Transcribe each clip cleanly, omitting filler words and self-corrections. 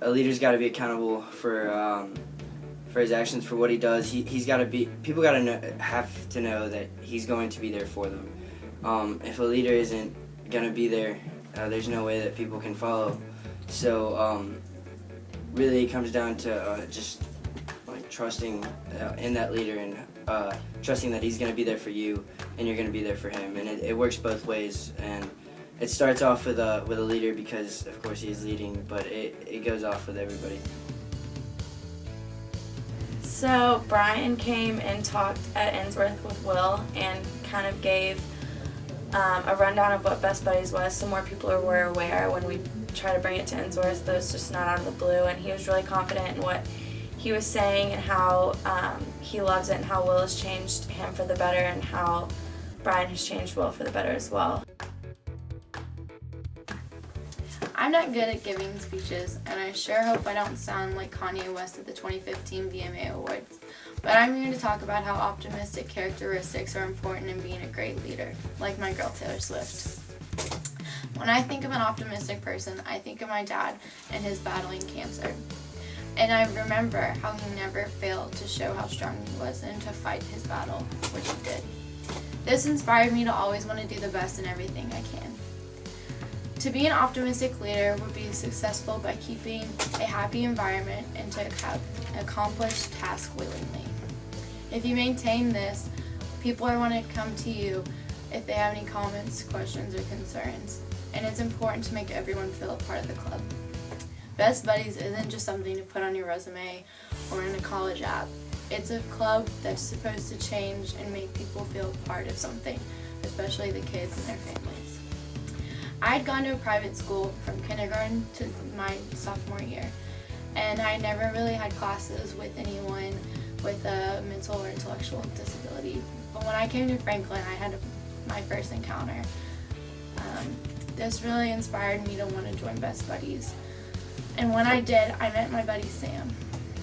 a leader's got to be accountable for his actions, for what he does. He's got to be. People got to have to know that he's going to be there for them. If a leader isn't going to be there, there's no way that people can follow. So really, it comes down to just like trusting in that leader and trusting that he's going to be there for you and you're going to be there for him. And it works both ways. And it starts off with a leader because, of course, he's leading, but it goes off with everybody. So Brian came and talked at Ensworth with Will and kind of gave a rundown of what Best Buddies was, so more people were aware when we try to bring it to Ensworth. That was just not out of the blue, and he was really confident in what he was saying and how he loves it and how Will has changed him for the better and how Brian has changed Will for the better as well. I'm not good at giving speeches, and I sure hope I don't sound like Kanye West at the 2015 VMA Awards, but I'm here to talk about how optimistic characteristics are important in being a great leader, like my girl Taylor Swift. When I think of an optimistic person, I think of my dad and his battling cancer. And I remember how he never failed to show how strong he was and to fight his battle, which he did. This inspired me to always want to do the best in everything I can. To be an optimistic leader would be successful by keeping a happy environment and to accomplish tasks willingly. If you maintain this, people are going to come to you if they have any comments, questions, or concerns, and it's important to make everyone feel a part of the club. Best Buddies isn't just something to put on your resume or in a college app. It's a club that's supposed to change and make people feel part of something, especially the kids and their families. I had gone to a private school from kindergarten to my sophomore year, and I never really had classes with anyone with a mental or intellectual disability. But when I came to Franklin, I had my first encounter. This really inspired me to want to join Best Buddies. And when I did, I met my buddy Sam.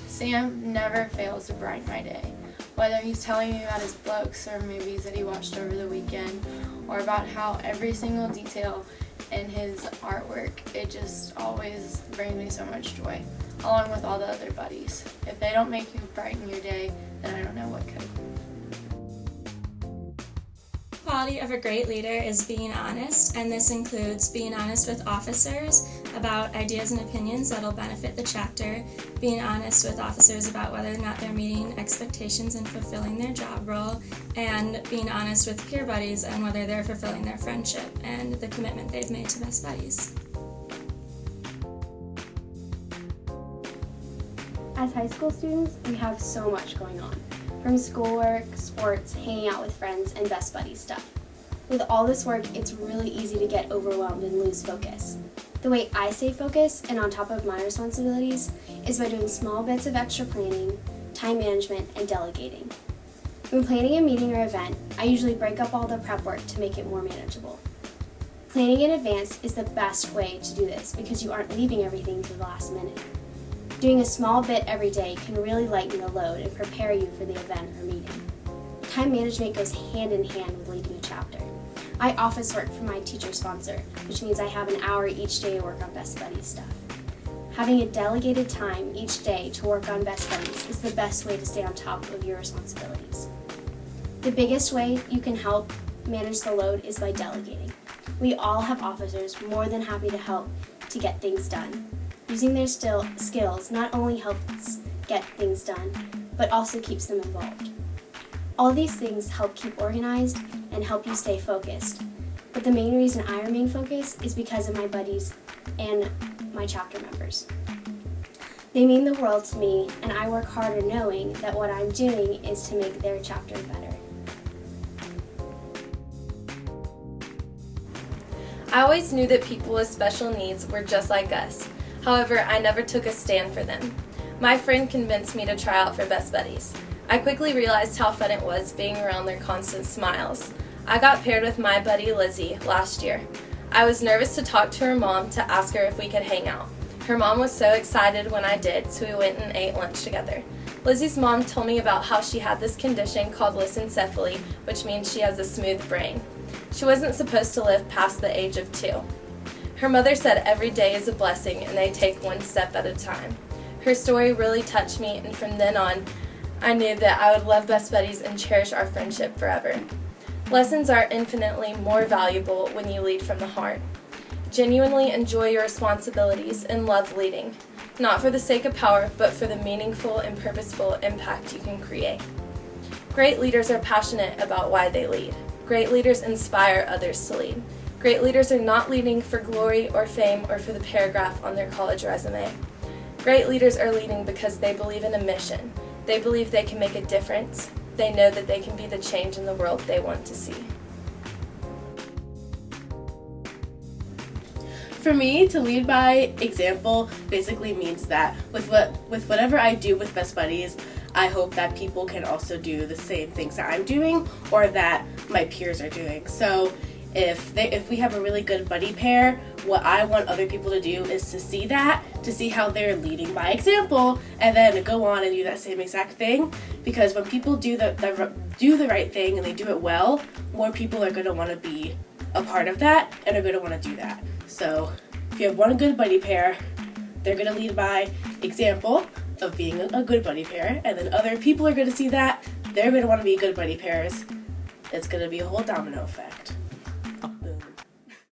Sam never fails to brighten my day. Whether he's telling me about his books or movies that he watched over the weekend, or about how every single detail in his artwork, it just always brings me so much joy, along with all the other buddies. If they don't make you brighten your day, then I don't know what could. The quality of a great leader is being honest, and this includes being honest with officers about ideas and opinions that'll benefit the chapter, being honest with officers about whether or not they're meeting expectations and fulfilling their job role, and being honest with peer buddies and whether they're fulfilling their friendship and the commitment they've made to Best Buddies. As high school students, we have so much going on. From schoolwork, sports, hanging out with friends, and Best Buddies stuff. With all this work, it's really easy to get overwhelmed and lose focus. The way I stay focused and on top of my responsibilities is by doing small bits of extra planning, time management, and delegating. When planning a meeting or event, I usually break up all the prep work to make it more manageable. Planning in advance is the best way to do this because you aren't leaving everything to the last minute. Doing a small bit every day can really lighten the load and prepare you for the event or meeting. Time management goes hand in hand with leading a chapter. I office work for my teacher sponsor, which means I have an hour each day to work on Best Buddies stuff. Having a delegated time each day to work on Best Buddies is the best way to stay on top of your responsibilities. The biggest way you can help manage the load is by delegating. We all have officers more than happy to help to get things done. Using their skills not only helps get things done, but also keeps them involved. All these things help keep organized and help you stay focused. But the main reason I remain focused is because of my buddies and my chapter members. They mean the world to me, and I work harder knowing that what I'm doing is to make their chapter better. I always knew that people with special needs were just like us. However, I never took a stand for them. My friend convinced me to try out for Best Buddies. I quickly realized how fun it was being around their constant smiles. I got paired with my buddy Lizzie last year. I was nervous to talk to her mom to ask her if we could hang out. Her mom was so excited when I did, so we went and ate lunch together. Lizzie's mom told me about how she had this condition called lissencephaly, which means she has a smooth brain. She wasn't supposed to live past the age of 2. Her mother said every day is a blessing and they take one step at a time. Her story really touched me, and from then on, I knew that I would love Best Buddies and cherish our friendship forever. Lessons are infinitely more valuable when you lead from the heart. Genuinely enjoy your responsibilities and love leading, not for the sake of power, but for the meaningful and purposeful impact you can create. Great leaders are passionate about why they lead. Great leaders inspire others to lead. Great leaders are not leading for glory or fame or for the paragraph on their college resume. Great leaders are leading because they believe in a mission. They believe they can make a difference. They know that they can be the change in the world they want to see. For me, to lead by example basically means that with whatever I do with Best Buddies, I hope that people can also do the same things that I'm doing or that my peers are doing. So if we have a really good buddy pair, what I want other people to do is to see that, to see how they're leading by example, and then go on and do that same exact thing. Because when people do the right thing and they do it well, more people are going to want to be a part of that and are going to want to do that. So if you have one good buddy pair, they're going to lead by example of being a good buddy pair, and then other people are going to see that, they're going to want to be good buddy pairs. It's going to be a whole domino effect.